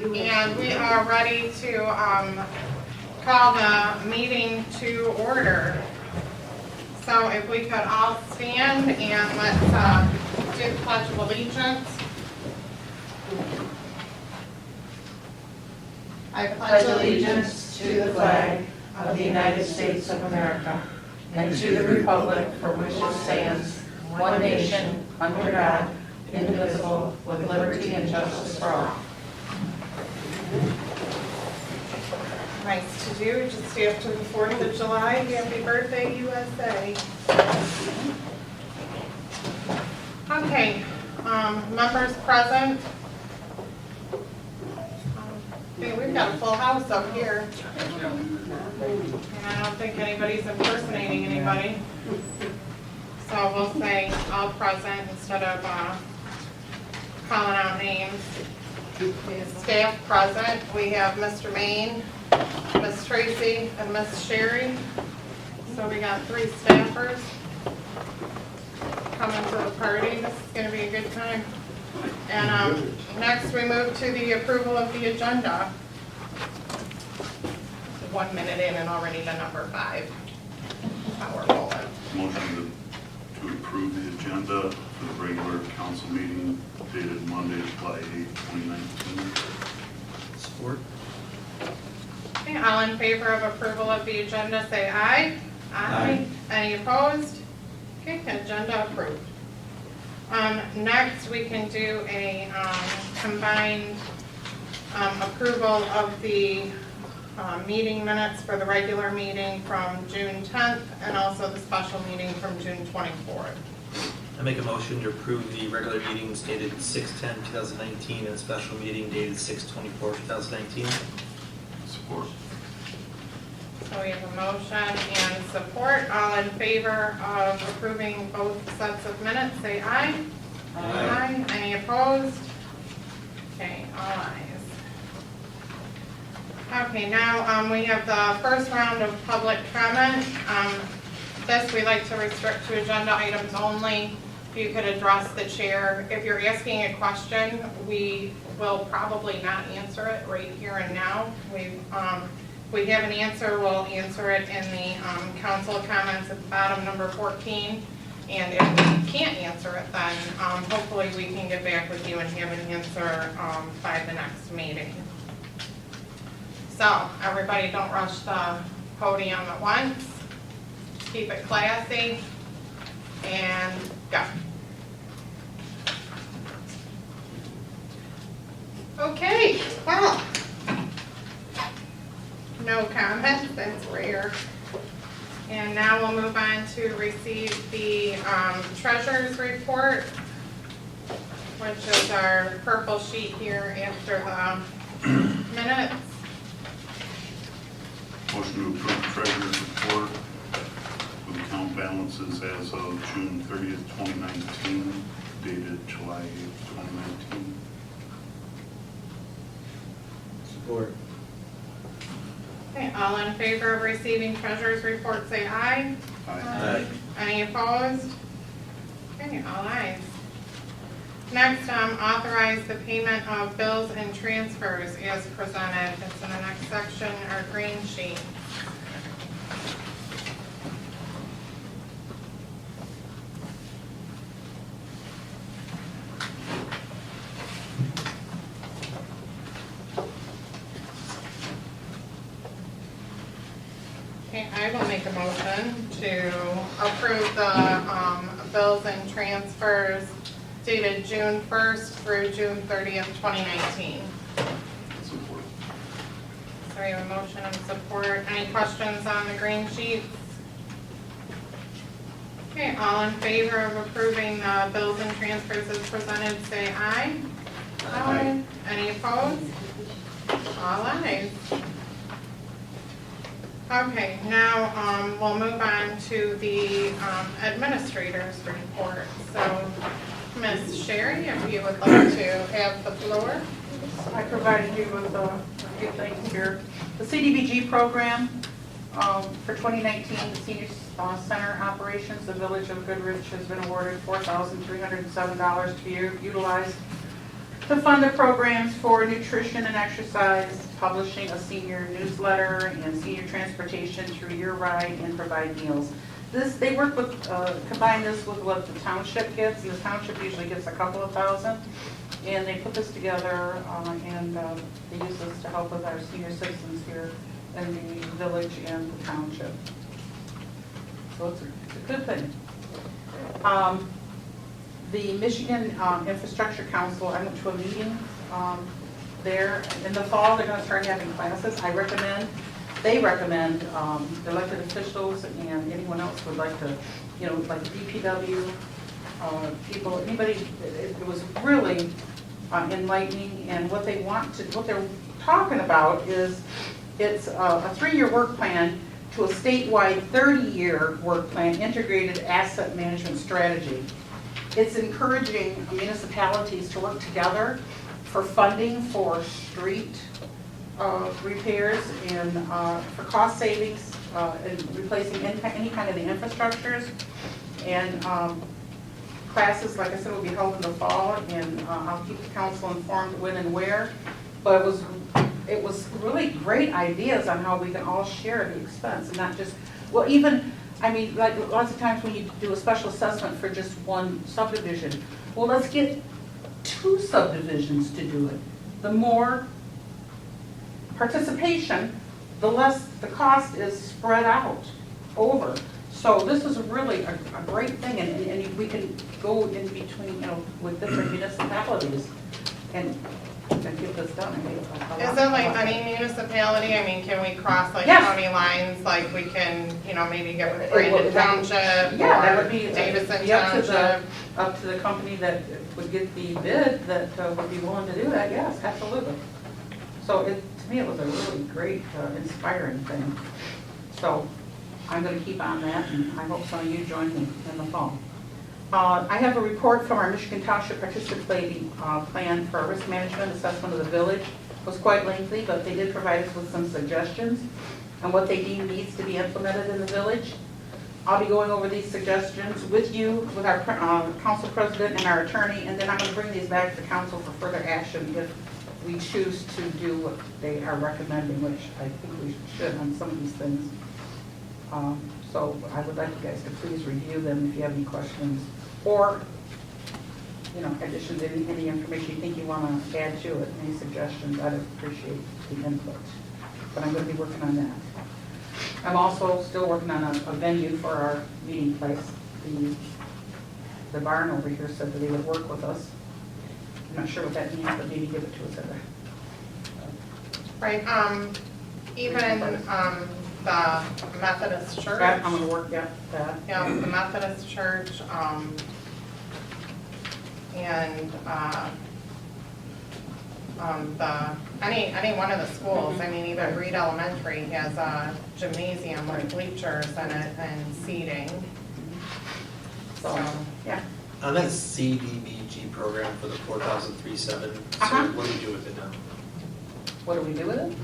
And we are ready to call the meeting to order. So if we could all stand and let's do the Pledge of Allegiance. I pledge allegiance to the flag of the United States of America and to the republic for which it stands, one nation, under God, indivisible, with liberty and justice for all. Nice to do, just after the 4th of July. Happy birthday, USA. Okay, members present. Okay, we've got a full house up here. And I don't think anybody's impersonating anybody. So we'll say all present instead of calling out names. Staff present, we have Mr. Maine, Miss Tracy, and Miss Sherry. So we got 3 staffers coming to the party. This is going to be a good time. And next we move to the approval of the agenda. 1 minute in and already to number 5. That's how we're rolling. Motion to approve the agenda for the regular council meeting dated Monday, July 8, 2019. Support. Okay, all in favor of approval of the agenda, say aye. Aye. Any opposed? Okay, agenda approved. Next, we can do a combined approval of the meeting minutes for the regular meeting from June 10th and also the special meeting from June 24th. I make a motion to approve the regular meetings dated 6/10/2019 and the special meeting dated 6/24/2019. Support. So we have a motion and support. All in favor of approving both sets of minutes, say aye. Aye. Any opposed? Okay, all ayes. Okay, now we have the first round of public comment. This we like to restrict to agenda items only. If you could address the chair. If you're asking a question, we will probably not answer it right here and now. We have an answer, we'll answer it in the council comments at the bottom, number 14. And if we can't answer it, then hopefully we can get back with you and have an answer by the next meeting. So everybody don't rush the podium at once. Keep it classy and go. Okay, well. No comments, that's rare. And now we'll move on to receive the treasurer's report, which is our purple sheet here after the minutes. Motion to approve treasurer's report with account balances as of June 30th, 2019, dated July 8th, 2019. Support. Okay, all in favor of receiving treasurer's report, say aye. Aye. Any opposed? Okay, all ayes. Next, authorize the payment of bills and transfers as presented. It's in the next section, our green sheet. Okay, I will make a motion to approve the bills and transfers dated June 1st through June 30th, 2019. Support. So we have a motion and support. Any questions on the green sheets? Okay, all in favor of approving the bills and transfers as presented, say aye. Aye. Any opposed? All ayes. Okay, now we'll move on to the administrator's report. So, Ms. Sherry, if you would like to have the floor. I provided you with a few things here. The CDBG program for 2019, the senior center operations, the village of Goodrich has been awarded $4,307 to be utilized to fund the programs for nutrition and exercise, publishing a senior newsletter, and senior transportation through your ride, and provide meals. They work with, combine this with what the township gets, and the township usually gets a couple of thousand. And they put this together, and they use this to help with our senior citizens here in the village and the township. So it's a good thing. The Michigan Infrastructure Council, I went to a meeting there. In the fall, they're gonna start having classes. They recommend elected officials and anyone else who would like to, you know, like DPW people, anybody, it was really enlightening. And what they're talking about is it's a 3-year work plan to a statewide 30-year work plan, integrated asset management strategy. It's encouraging municipalities to work together for funding for street repairs and for cost savings and replacing any kind of the infrastructures. And classes, like I said, will be held in the fall, and I'll keep the council informed when and where. But it was really great ideas on how we can all share the expense and not just, well, even, I mean, like lots of times when you do a special assessment for just one subdivision, well, let's get 2 subdivisions to do it. The more participation, the less the cost is spread out over. So this is really a great thing, and we can go in between, you know, with different municipalities and get this done. Is it like any municipality? I mean, can we cross like Yes. county lines, like we can, you know, maybe get with It would- Brandon Township Yeah, that or would be Davison be up to Township? up to the company that would get the bid that would be willing to do that, yes, absolutely. So to me, it was a really great, inspiring thing. So I'm gonna keep on that, and I hope some of you join me in the fall. I have a report from our Michigan Township participating plan for risk management assessment of the village. It was quite lengthy, but they did provide us with some suggestions on what they deem needs to be implemented in the village. I'll be going over these suggestions with you, with our council president and our attorney, and then I'm gonna bring these back to the council for further action if we choose to do what they are recommending, which I think we should on some of these things. So I would like you guys to please review them if you have any questions, or, you know, additions, any information you think you want to add to it, any suggestions, I'd appreciate the input. But I'm going to be working on that. I'm also still working on a venue for our meeting place. The barn over here said that they would work with us. I'm not sure what that means, but maybe give it to us at Right, even the Methodist Church. that. I'm going to work, that. Yeah, the Methodist Church, and any one of the schools. I mean, even Reed Elementary has a gymnasium with bleachers in it and seating. So, yeah. On that CDBG program for the 4,037, so what do we do with it now? What do we do with it?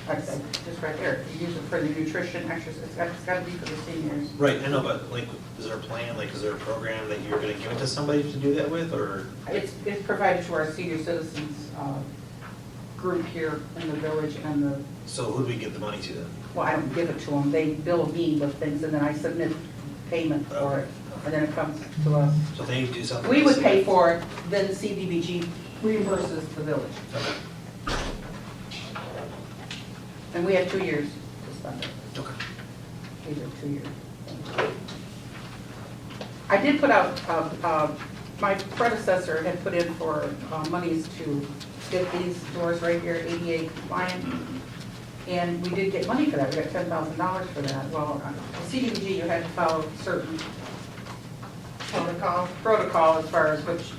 Like I said, just right there. You use it for the nutrition, exercise. It's got to be for the seniors. Right, I know, but like, is there a plan, like, is there a program that you're gonna give it to somebody to do that with, or? It's provided to our senior citizens group here in the village, and the, So who do we give the money to then? well, I don't give it to them. They bill me with things, and then I submit payment for it, and then it comes to us. So they do something. We would pay for it, then CDBG reimburses the village. Okay, And we have 2 years to spend it. okay. These are 2 years. I did put out, my predecessor had put in for monies to get these doors right here, ADA compliant. And we did get money for that. We got $10,000 for that. Well, CDBG, you had to follow certain protocol as far as which,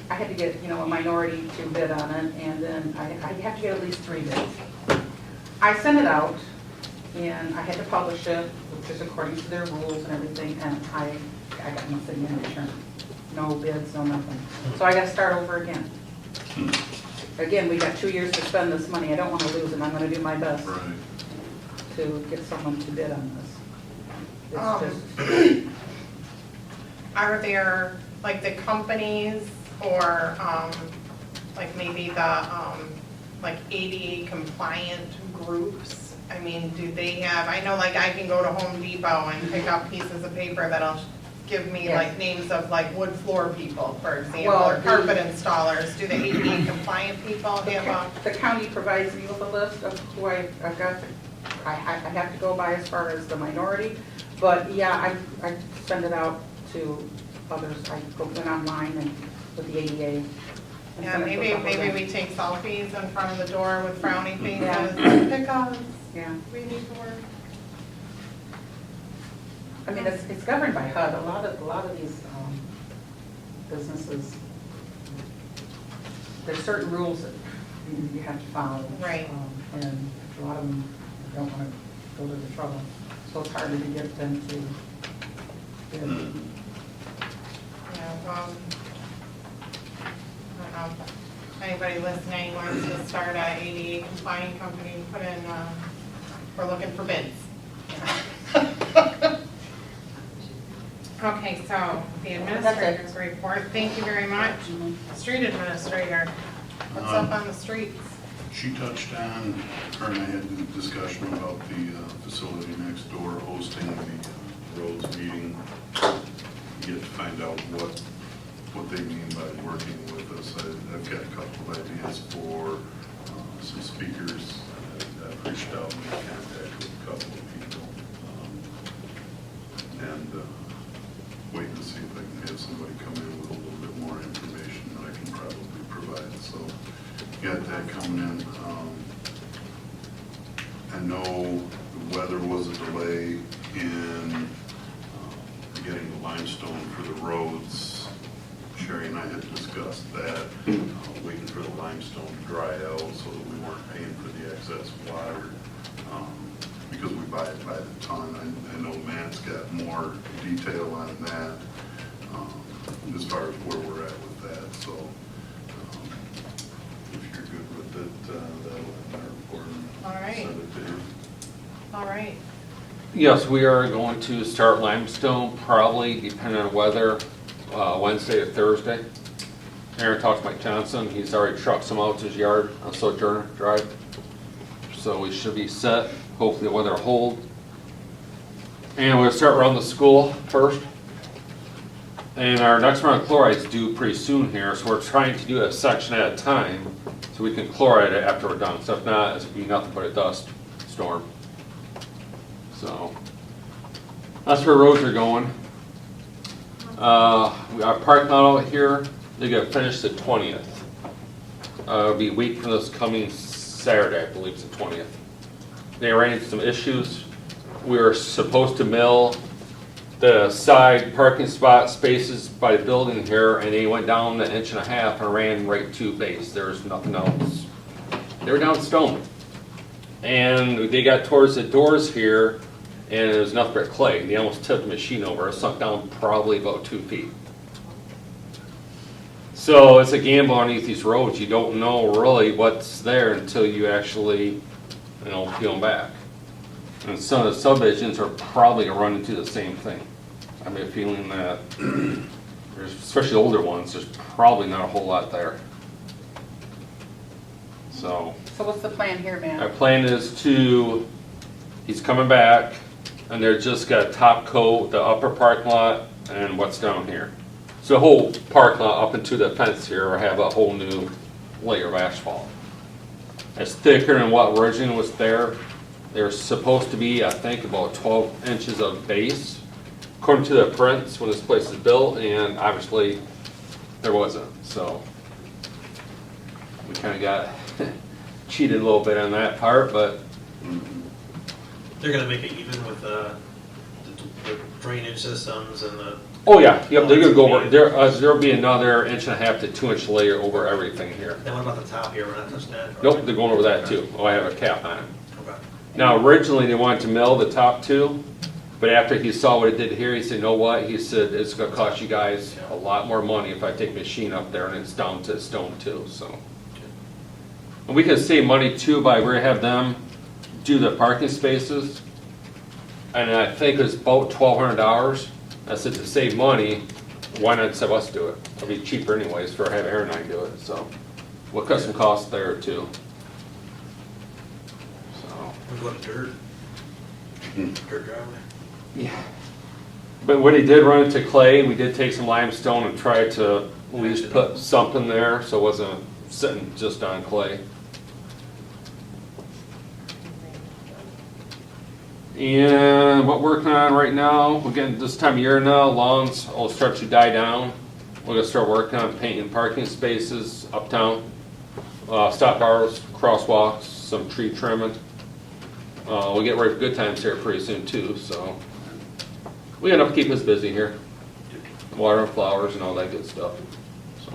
I had to get, you know, a minority to bid on it, and then I have to get at least 3 bids. I sent it out, and I had to publish it, which is according to their rules and everything, and I got nothing in return. No bids, no nothing. So I got to start over again. Again, we got 2 years to spend this money. I don't want to lose it. I'm going to do my best Right. to get someone to bid on this. It's just, Are there, like, the companies or like maybe the, like ADA compliant groups? I mean, do they have, I know like I can go to Home Depot and pick up pieces of paper that'll give me Yes. like names of like wood floor people, for example, Well, or carpet installers. Do the ADA compliant people have a? The county provides me with a list of who I've got, I have to go by as far as the minority, but yeah, I send it out to others. I go in online and with the ADA. and Yeah, send it to a maybe couple of them. we take selfies in front of the door with frowny faces, Yeah. pick us, Yeah, we need to work. I mean, it's governed by HUD. A lot of these businesses, there's certain rules that you have to follow. Right. And a lot of them don't want to go to the trouble, so it's harder to get them to do it. Yeah, well, I don't know, if anybody listening wants to start a ADA compliant company, put in, we're looking for bids. Okay, so the administrator's report, thank you very much. Street administrator, what's up on the streets? She touched on, her and I had a discussion about the facility next door hosting the roads meeting. Yet to find out what they mean by working with us. I've got a couple of ideas for some speakers. I've reached out and made contact with a couple of people. And waiting to see if I can have somebody come in with a little bit more information that I can probably provide. So got that coming in. I know the weather was a delay in getting the limestone for the roads. Sherry and I had discussed that, waiting for the limestone to dry out so that we weren't paying for the excess water, because we buy it by the ton. I know Matt's got more detail on that, as far as where we're at with that. So if you're good with it, that'll end our report and All right. send it to you. All right, Yes, we are going to start limestone probably, depending on weather, Wednesday or Thursday. Aaron talked to Mike Johnson. He's already trucked some out to his yard on Sojourner Drive. So we should be set. Hopefully the weather will hold. And we'll start around the school first. And our next round of chloride's due pretty soon here, so we're trying to do a section at a time so we can chloride it after we're done. So if not, it's going to be nothing but a dust storm. So that's where roads are going. Our parking lot out here, they're gonna finish the 20th. It'll be a week from this coming Saturday, I believe it's the 20th. They ran into some issues. We were supposed to mill the side parking spot spaces by the building here, and they went down 1.5 inches and ran right to base. There was nothing else. They were down stone. And they got towards the doors here, and it was nothing but clay. They almost tipped the machine over. It sunk down probably about 2 feet. So it's a gamble underneath these roads. You don't know really what's there until you actually, peel them back. And some of the subdivisions are probably gonna run into the same thing. I have a feeling that, especially the older ones, there's probably not a whole lot there. So what's the plan here, our Matt? plan is he's coming back, and they're just got top coat the upper parking lot and what's down here. So the whole parking lot up into the fence here will have a whole new layer of asphalt. It's thicker than what originally was there. There's supposed to be, I think, about 12 inches of base, according to the prints when this place is built, and obviously there wasn't. So we kind of got cheated a little bit on that part, but They're gonna make it even with the drainage systems and the. oh yeah, yep, they're gonna go over. There'll be another 1.5 to 2 inch layer over everything here. Then what about the top here? We're not touching that? Nope, they're going over that too. Oh, I have a cap on it. Okay. Now, originally they wanted to mill the top two, but after he saw what it did here, he said, you know what? He said, it's gonna cost you guys a lot more money if I take a machine up there and it's down to stone too, so. And we can save money too by, we're gonna have them do the parking spaces. And I think it's about $1,200. I said to save money, why not have us do it? It'll be cheaper anyways for having Aaron and I do it, so. we'll cut some costs there too. So, We're going to dirt. Dirt driveway. yeah. But when he did run into clay, we did take some limestone and try to at least put something there so it wasn't sitting just on clay. And what we're working on right now, we're getting this time of year now, lawns will start to die down. We're gonna start working on painting parking spaces uptown, stop bars, crosswalks, some tree trimming. We'll get ready for good times here pretty soon too, so we got enough to keep us busy here. Watering flowers and all that good stuff. So.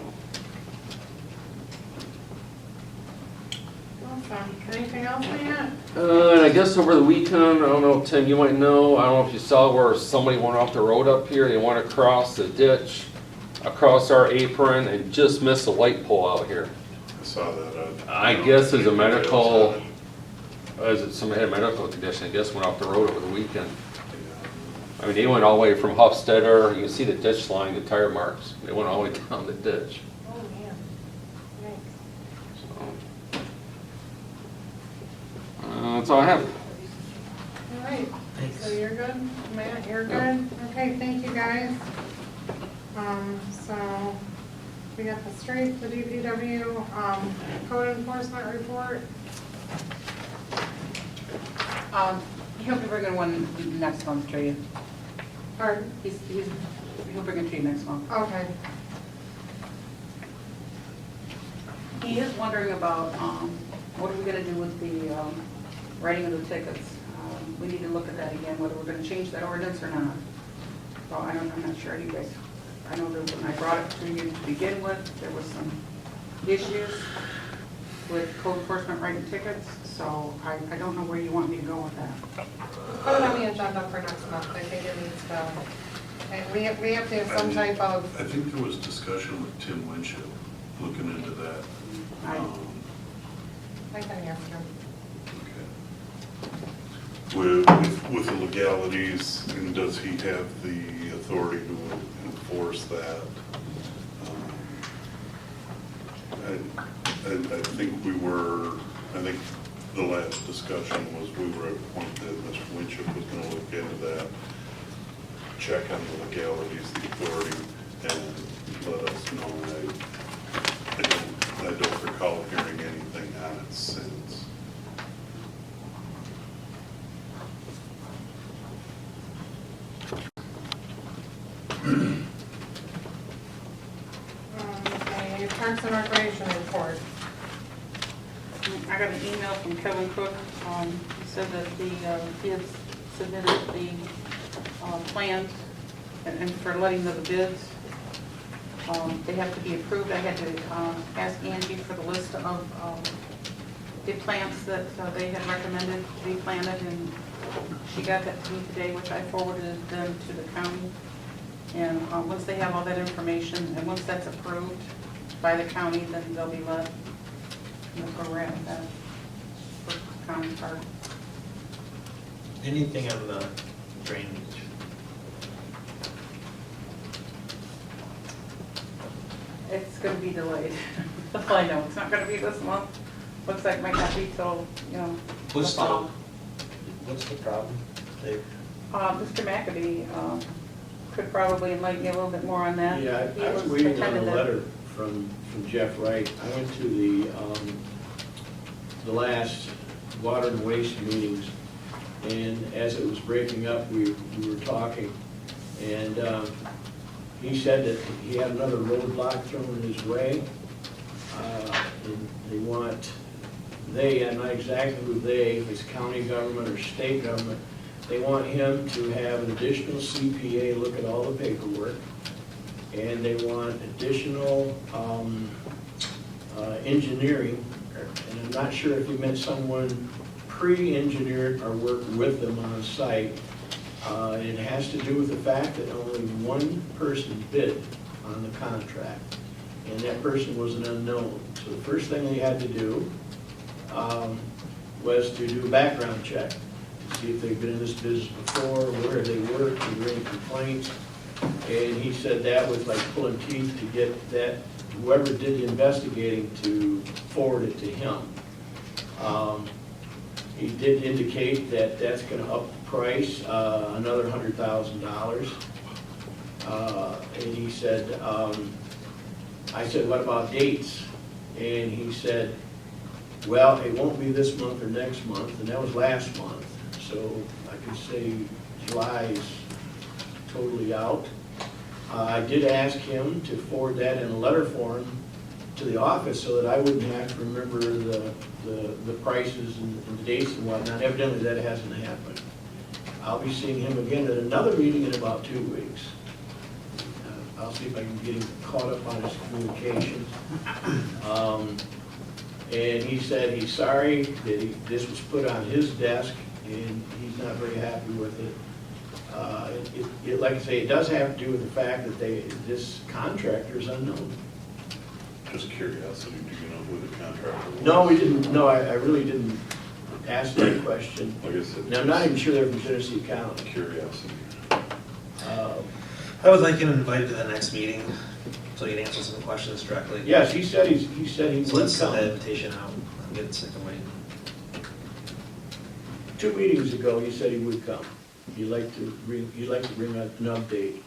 Awesome. Anything else, Matt? And I guess over the weekend, I don't know, Tim, you might know, I don't know if you saw where somebody went off the road up here, they went across the ditch, across our apron, and just missed a light pole out here. I saw that. I guess as a medical, as it, somebody had a medical condition, I guess went off the road over the weekend. I mean, they went all the way from Hofstadter, you can see the ditch line, the tire marks, they went all the way down the ditch. Oh, man. Thanks. So, that's all I have. All right. Thanks. So you're good? Matt, you're good? Okay, thank you, guys. So we got the street, the DPW, code enforcement report. He'll be bringing one next month to you. Pardon? He'll bring it to you next month. Okay. He is wondering about, what are we gonna do with the, writing of the tickets? We need to look at that again, whether we're gonna change that ordinance or not. So I'm not sure, you guys, I know that when I brought it to you to begin with, there was some issues with code enforcement writing tickets, so I don't know where you want me to go with that. Put it on the agenda for next month. I think it needs to, and we have to have some type of, I think there was discussion with Tim Winship looking into that. I can ask him. Okay. With the legalities, and does he have the authority to enforce that? I think the last discussion was we were at a point that Mr. Winship was going to look into that, check on the legalities, the authority, and let us know. I don't recall hearing anything on it since. Okay, Parks and Recreation report. I got an email from Kevin Cook. He said that he had submitted the plans and for letting of the bids. They have to be approved. I had to ask Angie for the list of the plants that they had recommended to be planted, and she got that to me today, which I forwarded them to the county. And once they have all that information, and once that's approved by the county, then they'll be let go around that for county park. Anything on the drainage? It's going to be delayed. That's all I know. It's not going to be this month. Looks like it might not be till, What's the fall. What's the problem, Dave? Mr. McAbee could probably enlighten you a little bit more on that. Yeah, He I was was reading on attended a the- letter from Jeff Wright. I went to the last water and waste meetings, and as it was breaking up, we were talking, and he said that he had another roadblock thrown his way, and I'm not exactly who they, if it's county government or state government, they want him to have an additional CPA look at all the paperwork, and they want additional engineering, and I'm not sure if he meant someone pre-engineered or worked with them on site. It has to do with the fact that only one person bid on the contract, and that person was an unknown. So the first thing they had to do was to do a background check, to see if they've been in this business before, where they worked, were there any complaints. And he said that was like pulling teeth to get that, whoever did the investigating to forward it to him. He did indicate that that's gonna up the price, another $100,000. And he said, I said, what about dates? And he said, well, it won't be this month or next month, and that was last month. So I could say July is totally out. I did ask him to forward that in a letter form to the office so that I wouldn't have to remember the prices and the dates and whatnot. Evidently, that hasn't happened. I'll be seeing him again at another meeting in about 2 weeks. I'll see if I can get him caught up on his communications. And he said he's sorry that this was put on his desk and he's not very happy with it. Like I say, it does have to do with the fact that this contractor is unknown. Just curiosity, do you know who the contractor was? No, we didn't, no, I really didn't ask that question. Like I said, And I'm not even sure they're from Genesee County. curiosity. I would like him invited to the next meeting, so he can answer some questions directly. Yes, he said he So would let's send that come. invitation out. I'm getting sick of waiting. 2 meetings ago, he said he would come. He'd like to bring an update.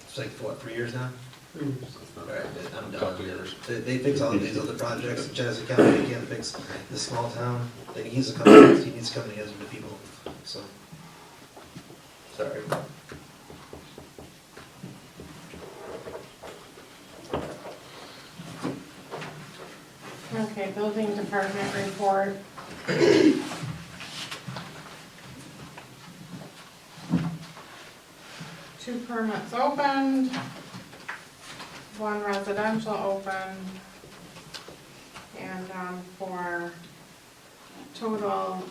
It's like, what, 3 years now? All right, I'm done. Couple years. They fix all these other projects in Genesee County, they can't fix this small town. He needs to come, he needs to come and answer to people, so. Sorry. Okay, building department report. Two permits opened, one residential opened, and for total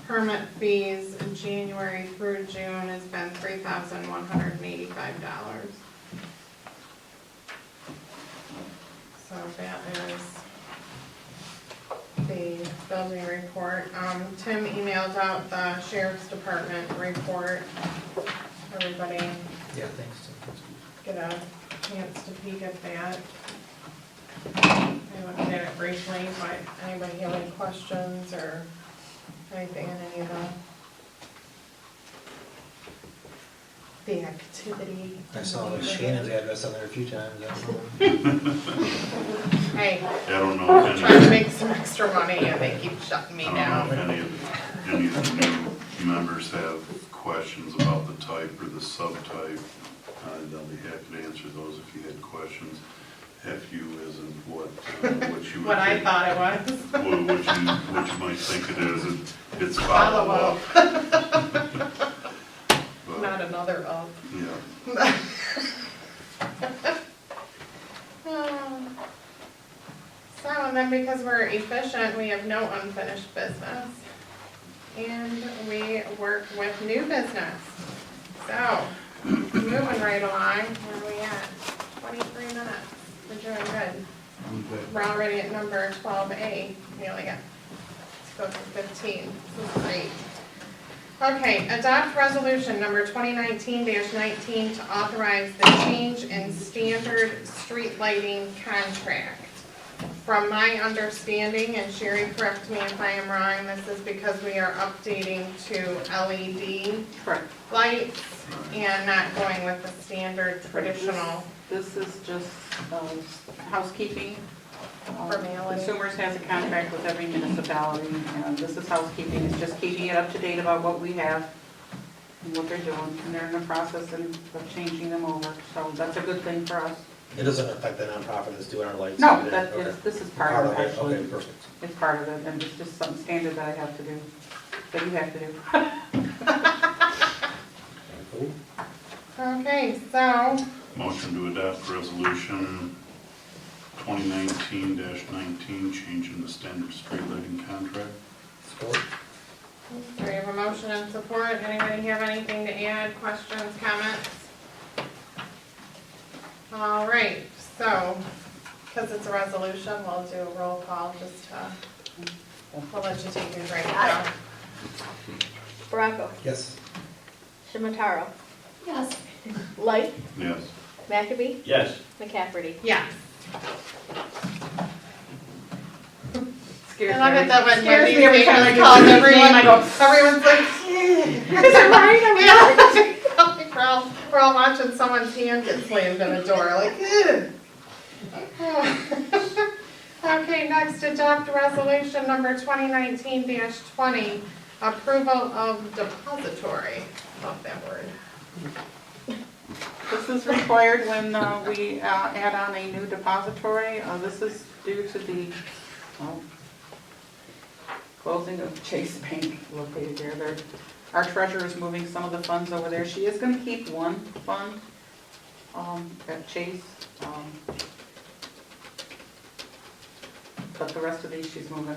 permit fees in January through June has been $3,185. So that is the building report. Tim emailed out the sheriff's department report. Everybody Yeah, thanks. get a chance to peek at that. I looked at it briefly, but anybody have any questions or anything in any of the activity? I saw Shannon's address on there a few times. I don't know. Hey, I don't know I'm if trying to any, make some extra money and they keep shutting me I don't know down. if any of the new members have questions about the type or the subtype. They'll be happy to answer those if you had questions. FU isn't what you would What I think. thought it was. What you might think it is, it's follow-up. But, Not another up. yeah. So, and then because we're efficient, we have no unfinished business. And we work with new business. So, moving right along, where are we at? 23 minutes. We're doing good. We're already at number 12A. We only got to go through 15. This is great. Okay, adopt resolution number 2019-19 to authorize the change in standard street lighting contract. From my understanding, and Sherry, correct me if I am wrong, this is because we are updating to LED Correct. lights and not going with the standard traditional. This is just housekeeping. Formality. Consumers has a contract with every municipality, and this is housekeeping. It's just keeping it up to date about what we have and what they're doing, and they're in the process of changing them over. So that's a good thing for us. It doesn't affect the nonprofit that's doing our lights? No, Okay. that is, this is part of it, actually. Okay, perfect. It's part of it, and it's just something standard that I have to do, that you have to do. Cool. Okay, so, Motion to adopt resolution 2019-19, changing the standard street lighting contract. Support? we have a motion and support. Anybody have anything to add, questions, comments? All right, so, because it's a resolution, we'll do a roll call just to, we'll let you take your break. Got it. Baraco, Yes. Shimataro, Yes. Light, Yes. McAbey, Yes. McCafferty. Yes. Scares I love it that when scares Wendy's me every name time I is do called, Wendy's name, I go, everyone's like, is it right? yeah. We're all watching someone's hand get slammed in a door, like, ew. Okay, next, adopt resolution number 2019-20, approval of depository. Love that word. This is required when we add on a new depository. This is due to the closing of Chase Bank located there. Our treasurer is moving some of the funds over there. She is going to keep one fund at Chase, but the rest of these she's moving.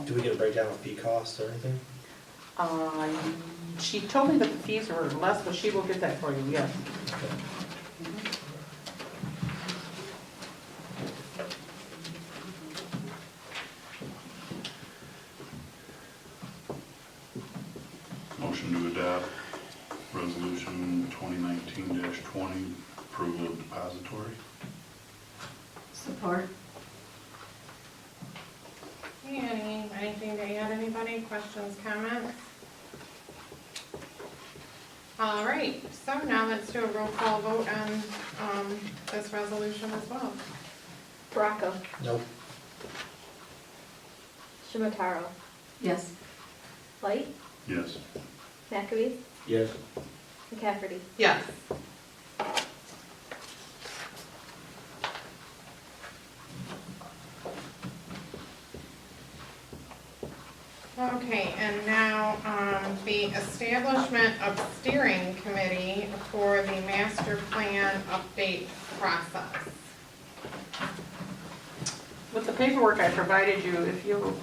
Do we get a breakdown of fee costs or anything? She told me that the fees were less, but she will get that for you, yes. Motion to adopt resolution 2019-20, approval of depository. Support. Anything to add, anybody? Questions, comments? All right, so now let's do a roll call vote on this resolution as well. Baraco. Nope. Shimataro. Yes. Light, Yes. McAbey, Yes. McCafferty. Yes. Okay, and now the establishment of steering committee for the master plan update process. With the paperwork I provided you, if you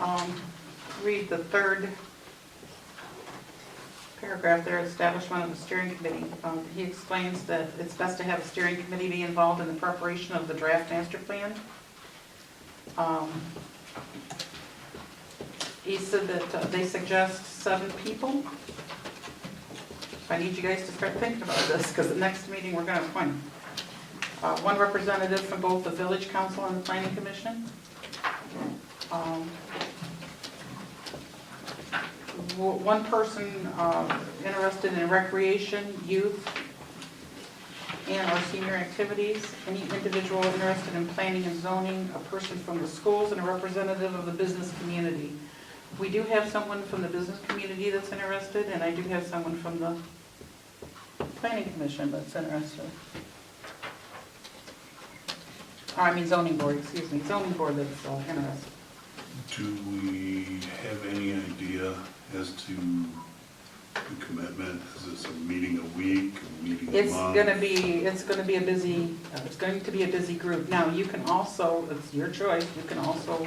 read the third paragraph there, establishment of the steering committee, he explains that it's best to have a steering committee be involved in the preparation of the draft master plan. He said that they suggest 7 people. I need you guys to start thinking about this, because the next meeting we're going to appoint 1 representative from both the village council and the planning commission. One person interested in recreation, youth, and our senior activities. Any individual interested in planning and zoning, a person from the schools, and a representative of the business community. We do have someone from the business community that's interested, and I do have someone from the planning commission that's interested. I mean zoning board, excuse me, zoning board that's interested. Do we have any idea as to the commitment? Is this a meeting a week, a meeting a It's month? going to be a busy group. Now, you can also, it's your choice, you can also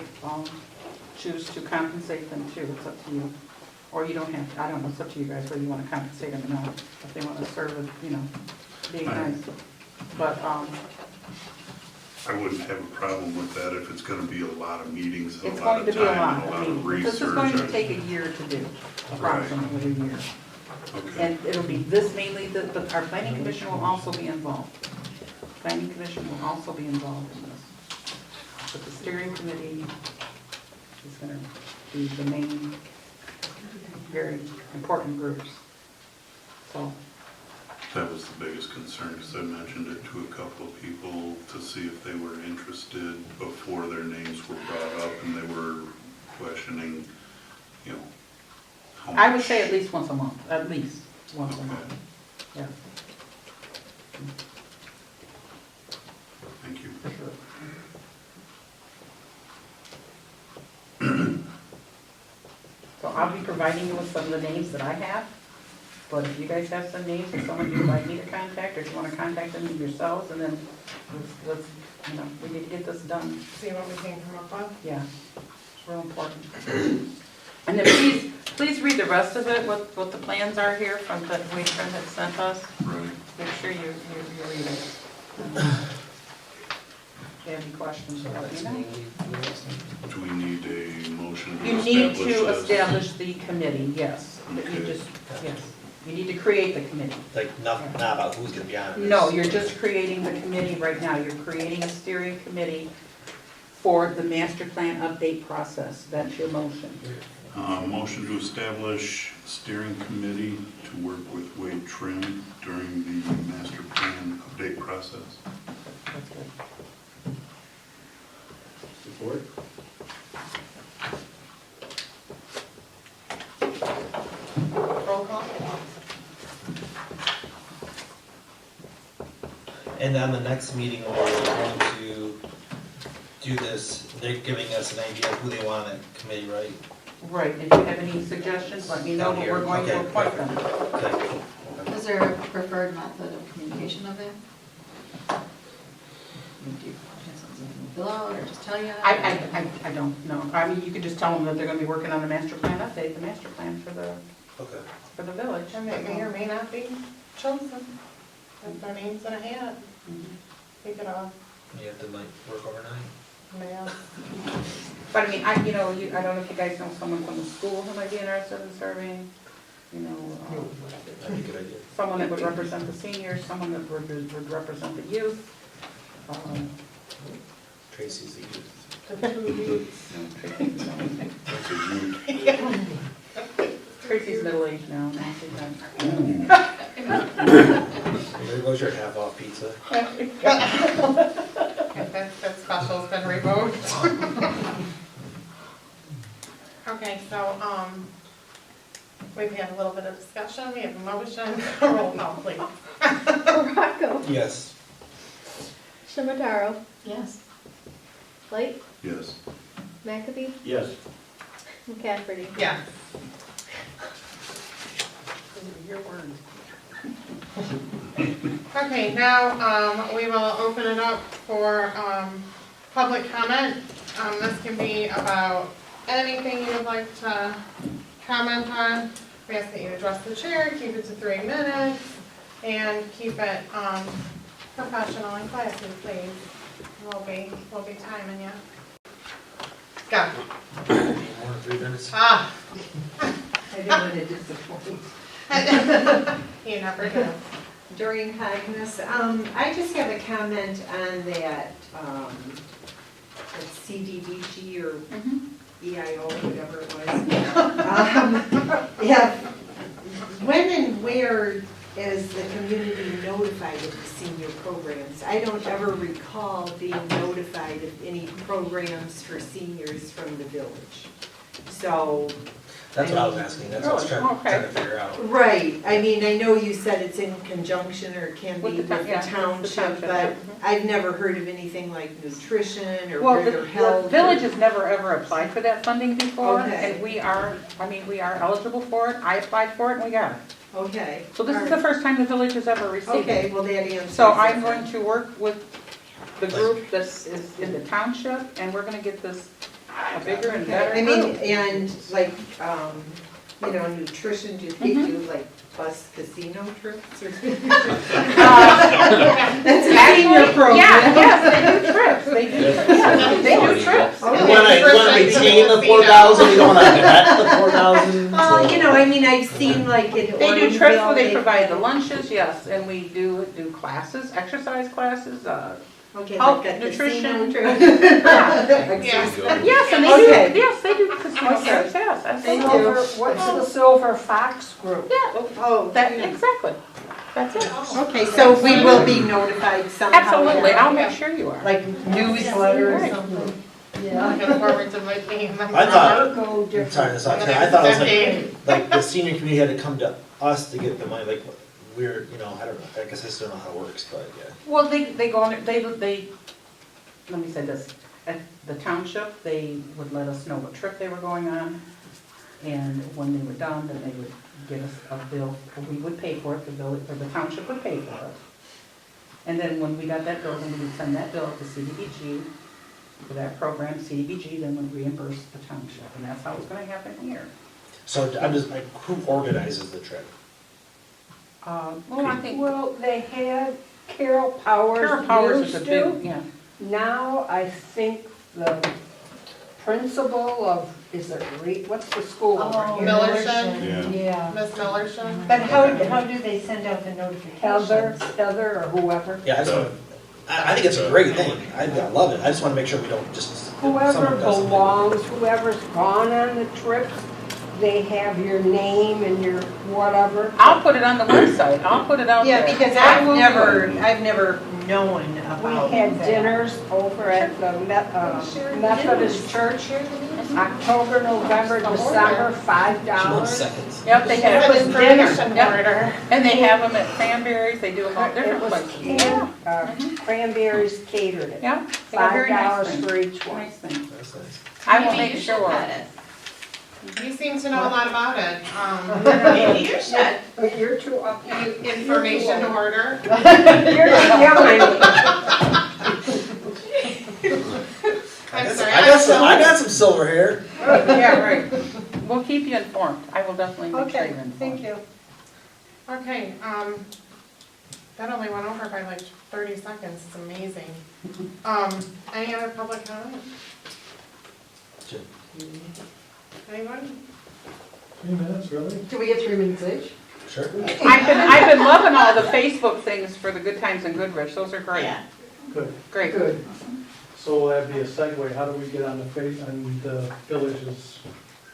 choose to compensate them too, it's up to you. Or you don't have to, I don't know, it's up to you guys whether you want to compensate them or not, if they want to serve it, being nice. But, I wouldn't have a problem with that if it's gonna be a lot of meetings, a it's lot going of to be a time, lot and a of lot of meetings. research. This is going to take a year to do, approximately a year. Okay, And it'll be this mainly, our planning commission will also be involved. Planning commission will also be involved in this. But the steering committee is going to be the main, very important groups. So, that was the biggest concern, because I mentioned it to a couple of people to see if they were interested before their names were brought up, and they were questioning, how much. I would say at least once a month, at least once a Okay. month, yeah, Thank you. for sure. So I'll be providing you with some of the names that I have, but if you guys have some names or someone you'd like me to contact, or if you want to contact them yourselves, and then let's we need to get this done. See what we can come up with. Yeah, it's real important. And then please read the rest of it, what the plans are here from the Wayford had sent us. Right. Make sure you read it. If you have any questions, let me know. Do we need a motion to You need establish to this? establish the committee, yes. But you Okay. just, yes. You need to create the committee. Like, not about who's gonna be on it. No, you're just creating the committee right now. You're creating a steering committee for the master plan update process. That's your motion. Motion to establish steering committee to work with Wade Trim during the master plan update process. That's good. Support? Roll call? And on the next meeting, we're going to do this, they're giving us an idea of who they want on that committee, right? Right, if you have any suggestions, let me know, Down but here. we're going to Okay, appoint them. Okay, cool. Is there a preferred method of communication of that? Do you have something below or just tell you? I don't know. I mean, you could just tell them that they're gonna be working on the master plan update, the master plan for the village. And it may or may not be chosen. If their name's in a hat, take it off. You have to like work overnight? Yeah. But I mean, I don't know if you guys know someone from the school who might be interested in serving, That'd be a good idea. someone that would represent the seniors, someone that would represent the youth. Tracy's the youth. That's a huge. Tracy's middle-aged now. There goes your half-off pizza. That special's been revoked. Okay, so, we've had a little bit of discussion, we have a motion, roll call please. Baraco, Yes. Shimataro, Yes. Light, Yes. McAfee, Yes. McCafferty. Yes. Your words. Okay, now, we will open it up for, public comment. This can be about anything you would like to comment on. We ask that you address the chair, keep it to 3 minutes, and keep it, professional and classy, please. We'll be timing you. Go. More than 3 minutes? Ah. I didn't want to disappoint. You never do. During kindness, I just have a comment on that, CDBG or EIO, whatever it was. Yeah, when and where is the community notified of the senior programs? I don't ever recall being notified of any programs for seniors from the village. So, That's what I was asking, that's what I was trying to figure out. right, I mean, I know you said it's in conjunction or it can be with the yeah, township, but I've never heard of anything like nutrition or Well, where the they're held. village has never ever applied for that funding before, Okay. and we are eligible for it. I applied for it and we got it. Okay. So this is the first time the village has ever received Okay, it. well, that answers. So it I'm then. going to work with the group that is in the township, and we're gonna get this a bigger and better I mean, group. and like, nutrition, do they do like bus casino trips or? That's a senior program. Yeah, yes, they do trips, they do trips. Okay. You wanna retain the 4,000, you don't wanna cut the 4,000? I mean, I've seen like in They do trips where they Orangeville, provide the lunches, yes, and we do classes, exercise classes, Okay, health, like a nutrition. casino trip. Yes, and Okay. they do casino trips, yes, Thank absolutely. you. What's the Silver Fox group? Yeah, Oh, exactly, that's it. okay, so we will be notified somehow. Absolutely, yeah. I'll make sure you are. Like newsletter or Right. something. I'm looking forward to my being the. I thought- Go I'm different. sorry, this, I thought it was like the senior community had to come to us to get the money, like, we're, I don't know, I guess I still don't know how it works, but yeah. Well, they go on, they, let me say this, at the township, they would let us know what trip they were going on, and when they were done, then they would give us a bill, we would pay for it, the village, or the township would pay for it. And then when we got that bill, then we would send that bill to CDBG for that program, CDBG then would reimburse the township, and that's how it's gonna happen here. So I'm just, like, who organizes the trip? Well, I think Well, they had Carol Powers Carol Powers is a used to. big, yeah. Now, I think the principal of, is it what's the school over Oh, here? Millerton, Yeah. Yeah. Miss Millerton. But how do they send out the notifications? Heather or whoever. Yeah, I think it's a great thing. I love it. I just want to make sure we don't just. Whoever someone does something. belongs, whoever's gone on the trips, they have your name and your whatever. I'll put it on the website, I'll put it out there. Yeah, because I I've will never known We about had that. dinners over at the Methodist Church, October, November, December, She wants $5. seconds. Yep, they It have, was dinner. permission Yep. order. and they have them at Cranberries, they do them all It different was places. Cranberries catered it. Yeah, they got very nice $5 things. for each one. Nice things. That's nice. I will make sure. You seem to know a lot about it. Maybe you should. But you're too up. Information order. You're too young. I'm I sorry. got some silver hair. Yeah, right. We'll keep you informed, I will definitely make sure Okay, you're informed. thank you. Okay, that only went over by like 30 seconds, it's amazing. Any other public comment? Sure. Anyone? 3 minutes, really? Do we get 3 minutes each? Sure. I've been loving all the Facebook things for the Good Times in Goodrich, those are great, Good. great. Good. So that'd be a segue, how do we get on the village's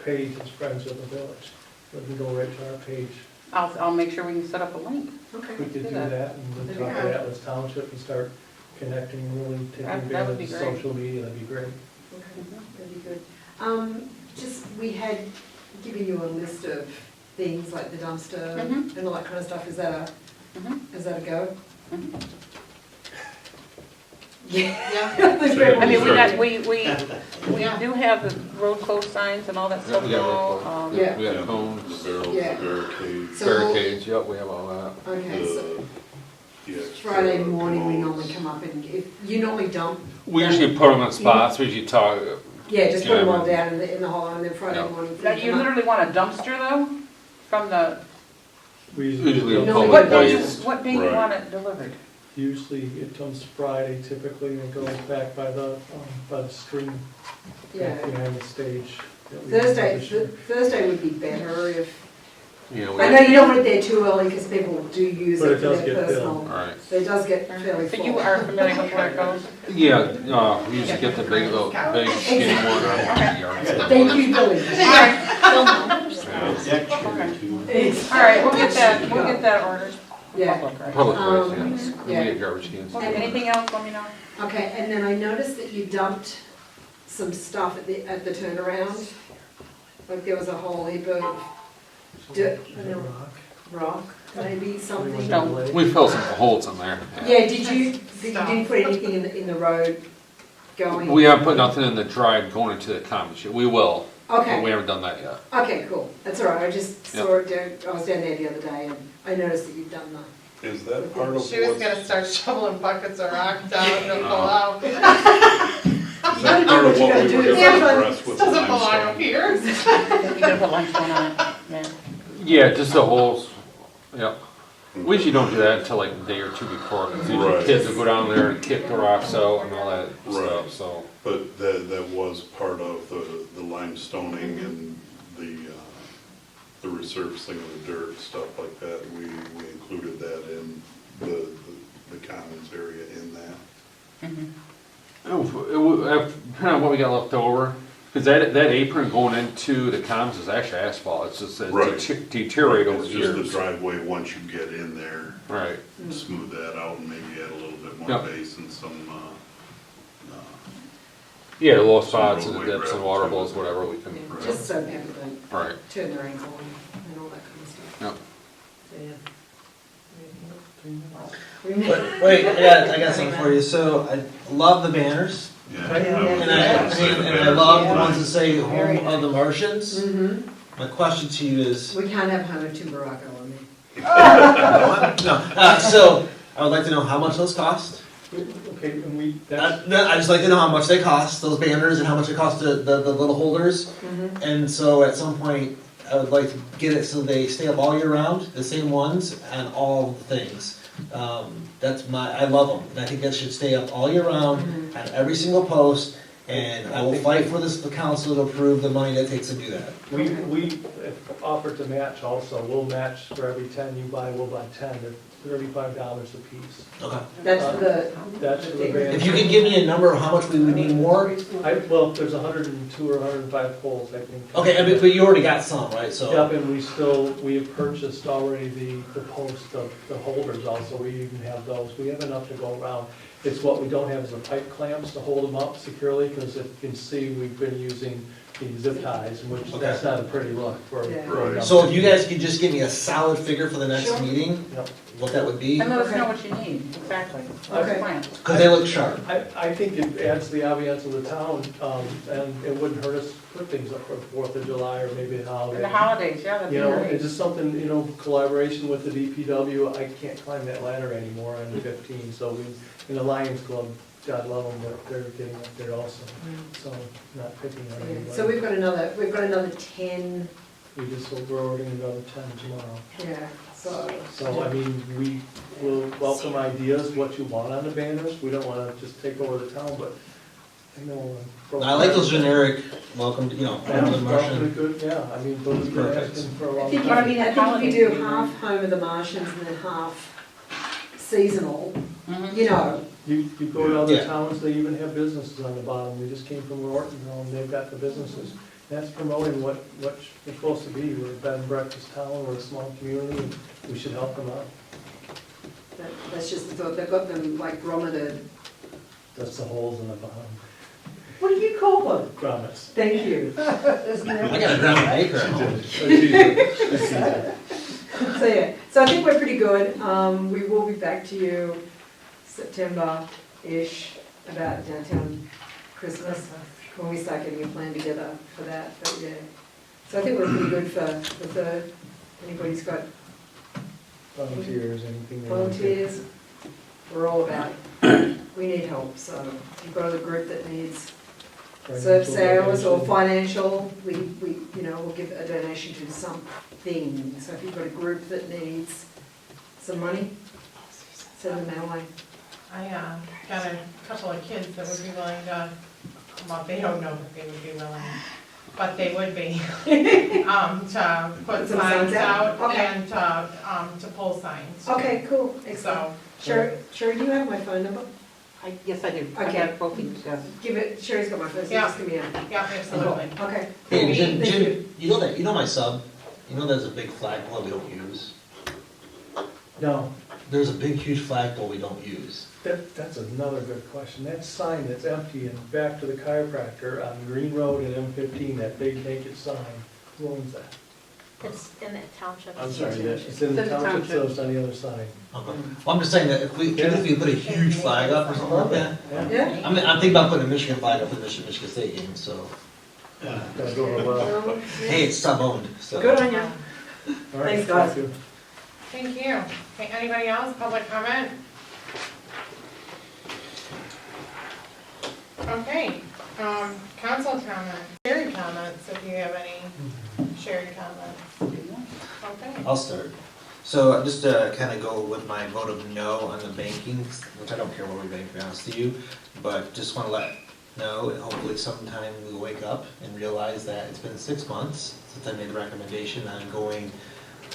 page as Friends of the Village? We can go right to our page. I'll make sure we can set up a link. We could do Do that. that and then talk to Atlas Township and start connecting, really taking That would advantage be of great. social media, that'd be great. Okay, that'd be good. Just, we had given you a list of things like the dumpster Mhm. and all that kind of stuff. Is that Mhm. a go? Mhm. Yeah. I mean, we Yeah. do have the road closed signs and all that stuff we got road now. closed. Yeah. We got cones, The barrels, Yeah. the barricades, So- barricades, yep, we have all that. Okay, so the extra Friday morning, we normally commodes. come up and, if you normally dump. We usually put them in spots, we usually talk, Yeah, just put them all Yeah. down in the hall, and then Friday Yeah. morning. Now, you literally want a dumpster though, from the, We usually a No, public what day, waste. what day you Right. want it delivered? Usually it comes Friday typically, and it goes back by the stream, Yeah. back behind the stage. that we have Thursday, this year. Thursday would be better if, You know, I know you don't want it there too early because people do use But it it for does their get personal. filled. Alright, So it does get fairly full. So you are familiar with where it goes? yeah, we usually get the big, big skinny one out of the yard. Thank you, Billy. It's- All right, we'll get that ordered. Yeah. Public, right? Public waste, Um, yes, we yeah. get garbage cans. Okay, anything else, let me know. Okay, and then I noticed that you dumped some stuff at the turnaround. Like there was a whole heap of dirt, rock, maybe something. No. We fill some holes in there. Yeah, you didn't put anything in the road going? We haven't put nothing in the drive going into the common shit, we will, but we Okay, haven't done that yet. okay, cool. That's all right. I just saw it there. I was down there the other day and I noticed that you'd done that. Is that part of She was what's, gonna start shoveling buckets of rock down to pull out. is that part of what we were Yeah, gonna but address this with the doesn't belong up limestone? here. You gotta put limestone on it, yeah. Yeah, just the holes, yep. We usually don't do that until like a day or two before, because usually Right. kids will go down there and kick the rocks out and all that Right. stuff, so. But that was part of the limestoning and the resurfacing of the dirt, stuff like that. We included that in the commons area in that. Depending on what we got left over, because that apron going into the commons is actually asphalt, it's just that Right. it's deteriorate over It's just the years. driveway, once you get in there, Right, smooth that out and maybe add a little bit more Yep. base and some, yeah, the low spots and the roadway dips and gravel water too. balls, whatever we can, Just so people don't right, turn their ankle and all that kind of stuff. yep. So, yeah. Wait, I got something for you. So I love the banners. yeah. And I love the ones that say Home of the Martians. Mhm. My question to you is, We can't have Hana Tubaraka on there. no, so I would like to know how much those cost. Okay, and we, I just like to know how much they cost, those banners, and how much it costs the little holders. Mhm. And so at some point, I would like to get it so they stay up all year round, the same ones, and all the things. I love them, and I think that should stay up all year round, at every single post, And I will fight for this, the council to approve the money that it takes to do that. We offer to match also. We'll match for every 10 you buy, we'll buy 10. They're $35 a piece. Okay. That's the, That's for the band. If you could give me a number of how much we would need more, Well, there's 102 or 105 poles, I think. okay, I mean, but you already got some, right, so. Yep, and we have purchased already the post of the holders also. We even have those. We have enough to go around. It's what we don't have is the pipe clamps to hold them up securely, because if you can see, we've been using the zip ties, which that's not a pretty look for. Yeah. Right. So if you guys could just give me a solid figure for the next Sure. meeting, Yep. what that would be, And let us know what you need, exactly. What's the Okay. plan? because they look sharp. I think it adds to the ambiance of the town, and it wouldn't hurt us to put things up for the 4th of July or maybe a And holiday. the holidays, yeah, that'd be You know, nice. it's just something, collaboration with the DPW. I can't climb that ladder anymore on 15, so in the Lions Club, God love them, but they're getting up there also. So not picking on anybody. so we've got another 10, We're ordering another 10 tomorrow. yeah, so. So, I mean, we will welcome ideas, what you want on the banners. We don't want to just take over the town, but I know. I like those generic, welcome, to, Yeah, welcome to Martian. good, yeah, I mean, those have been Perfect. asking for a I long think, But I time. mean, I at think if holidays you would do be half nice. Home of the Martians and then half seasonal, Mhm. You go to other Yeah. towns, they even have businesses on the bottom. We just came from Ortonville, and they've got the businesses. That's promoting what we're supposed to be. We're a bed and breakfast town, we're a small community, and we should help them out. that's just the thought, they've got them like grommeted. That's the holes in the bottom. What do you call them? Grommets. Thank you. I got a ground acre at home. So, yeah, so I think we're pretty good. We will be back to you September-ish about downtown Christmas, when we start getting a plan together for that, but yeah. So I think we're pretty good for the third. Anybody's got Volunteers, anything. they want to. volunteers? We're all about it. We need help, so if you've got a group that needs serve sales or financial, we'll give a donation to something. So if you've got a group that needs some money, send them our way. I got a couple of kids that would be willing to, well, they don't know that they would be willing, but they would be, to put Some signs signs out? out Okay. and to pull signs. Okay, cool, excellent. So, Sherry, do you have my phone number? Yes, I do. I Okay. have both of you, yes. Give it, Sherry's got my phone, so Yeah. just give me a. yeah, absolutely. Okay. Hey, Jim, Thank Jim, you know my sub? You know there's a big flagpole we don't use? No, There's a big, huge flagpole we don't use. that's another good question. That sign that's empty and back to the chiropractor on Green Road and M15, that big naked sign, who owns that? It's in the township. I'm sorry, it's in the township, so it's on the other side. Okay. Well, I'm just saying that even if we put a huge flag up or something like that, Yeah? I'm thinking about putting a Michigan flag up for the Michigan State game, so, Gotta go over well. hey, it's sub-owned, so. Good on you. All right, Thanks, guys. thank you. Thank you. Okay, anybody else, public comment? Okay, council comments, shared comments, if you have any shared comments. Okay. I'll start. So just to kind of go with my vote of no on the banking, which I don't care where we bank, to be honest with you, but just want to let know, and hopefully sometime we'll wake up and realize that it's been 6 months since I made the recommendation on going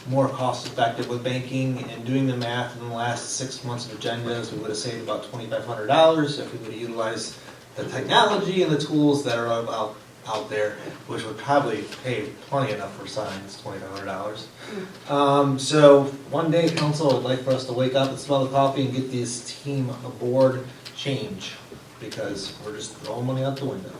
more cost effective with banking, and doing the math in the last 6 months of agendas, we would have saved about $2,500 if we would have utilized the technology and the tools that are out there, which would probably pay plenty enough for signs, $2,500. So one day, council would like for us to wake up and smell the coffee and get this team aboard change, because we're just throwing money out the window.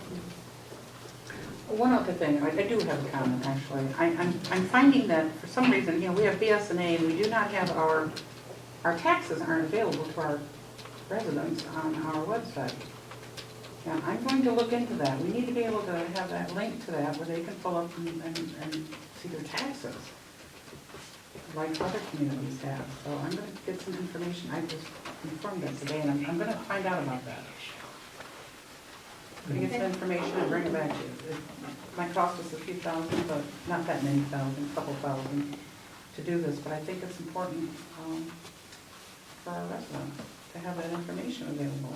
One other thing, I do have a comment, actually. I'm finding that for some reason, we have BSNA, and we do not have our taxes aren't available to our residents on our website. And I'm going to look into that. We need to be able to have that link to that where they can pull up and see their taxes, like other communities have. So I'm going to get some information. I just informed them today, and I'm going to find out about that. I'm going to get some information and bring it back to you. It might cost us a few thousand, but not that many thousand, a couple thousand to do this. But I think it's important for our residents to have that information available.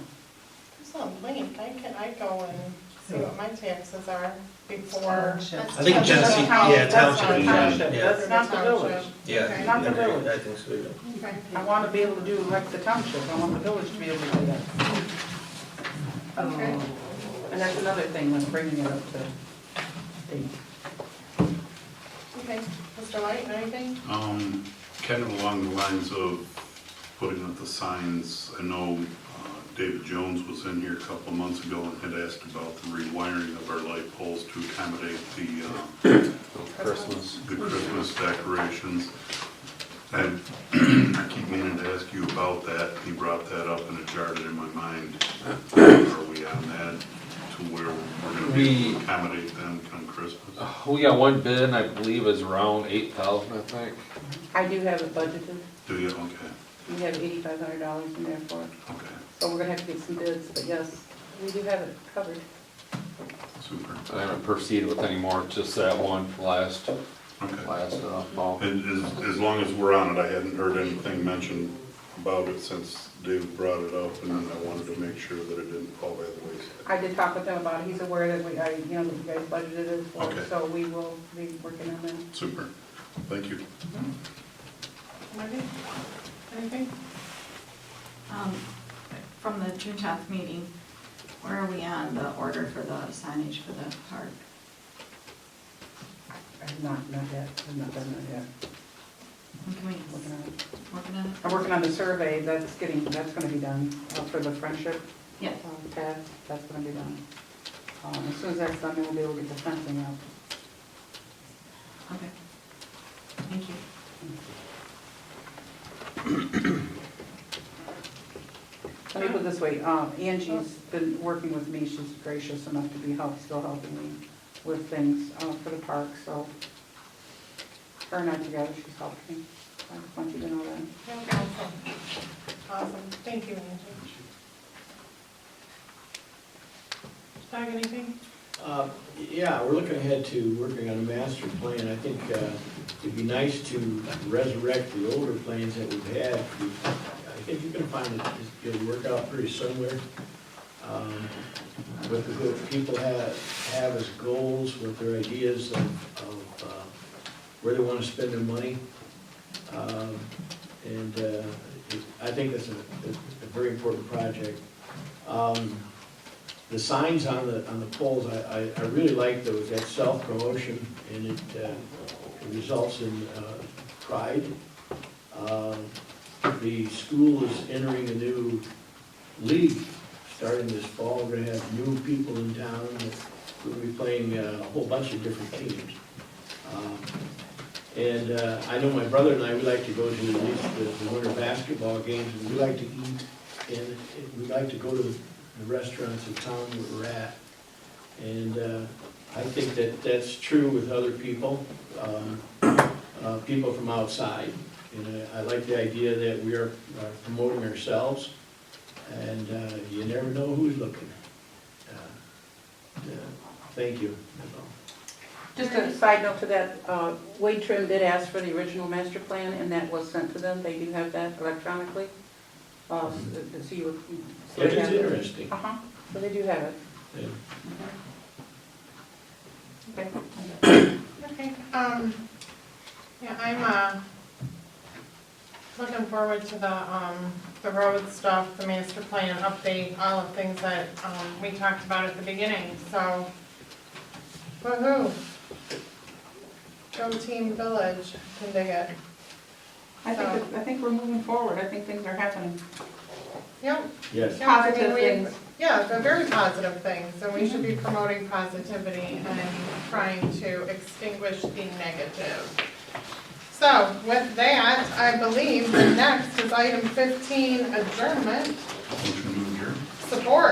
There's a link, I go and see what my taxes are before. I think Genesee, yeah, township. Township, Yeah. that's not the village. Yeah. Not the village. I think so, yeah. Okay. I want to be able to do like the township, I want the village to be able to do that. Okay. And that's another thing, when bringing it up to state. Okay, Mr. White, anything? Kind of along the lines of putting up the signs, I know David Jones was in here a couple of months ago and had asked about the rewiring of our light poles to accommodate the Christmas. Christmas decorations. I keep meaning to ask you about that. He brought that up and it jarred it in my mind. Are we on that to where we're gonna be able to accommodate them come Christmas? We got one bid, I believe is around 8,000, I think. I do have it budgeted, Do you? Okay, we have $8,500 in there for it, okay, so we're gonna have to get some bids, but yes, we do have it covered. super. I haven't proceeded with any more, just that one last Okay. fall. And as long as we're on it, I hadn't heard anything mentioned about it since David brought it up, and I wanted to make sure that it didn't fall by the wayside. I did talk with him about it, he's aware that that you guys budgeted it for, Okay. it, so we will be working on that. Super, thank you. Wendy? Anything? From the June 10th meeting, where are we on the order for the signage for the park? Not yet, I've not done that yet. When can we, Working on it. working on it? I'm working on the survey, that's gonna be done, for the friendship Yeah. path, that's gonna be done. As soon as that's done, then we'll be able to get the fencing out. Okay. Thank you. Let me put it this way, Angie's been working with me, she's gracious enough to be still helping me with things for the park, so her and I together, she's helped me. I just want you to know that. Awesome. Awesome, thank you, Angie. Doug, anything? Yeah, we're looking ahead to working on a master plan. I think it'd be nice to resurrect the older plans that we've had. I think you can find it, it'll work out pretty similar. What people have as goals, what their ideas of where they want to spend their money. I think that's a very important project. The signs on the poles, I really like those. That's self-promotion, and it results in pride. The school is entering a new league starting this fall. We're gonna have new people in town. We'll be playing a whole bunch of different teams. I know my brother and I, we like to go to at least the winter basketball games, and we like to eat, and we like to go to the restaurants in town where we're at. And I think that's true with other people, people from outside. And I like the idea that we are promoting ourselves, and you never know who's looking. Thank you. That's all. Just a side note to that, Wade Trim did ask for the original master plan, and that was sent to them. They do have that electronically. So you It is interesting. So they do have it. Yeah. Okay. Okay, yeah, I'm, looking forward to the road stuff, the master plan update, all of things that, we talked about at the beginning, so, woo-hoo. Go Team Village, can dig it. I think we're moving forward. I think things are happening. Yep. Yes. Yeah, I mean, Positive things. Yeah, they're very positive things, and we should be promoting positivity and trying to extinguish the negative. So with that, I believe the next is item 15, adjournment. Motion to adjourn. Support.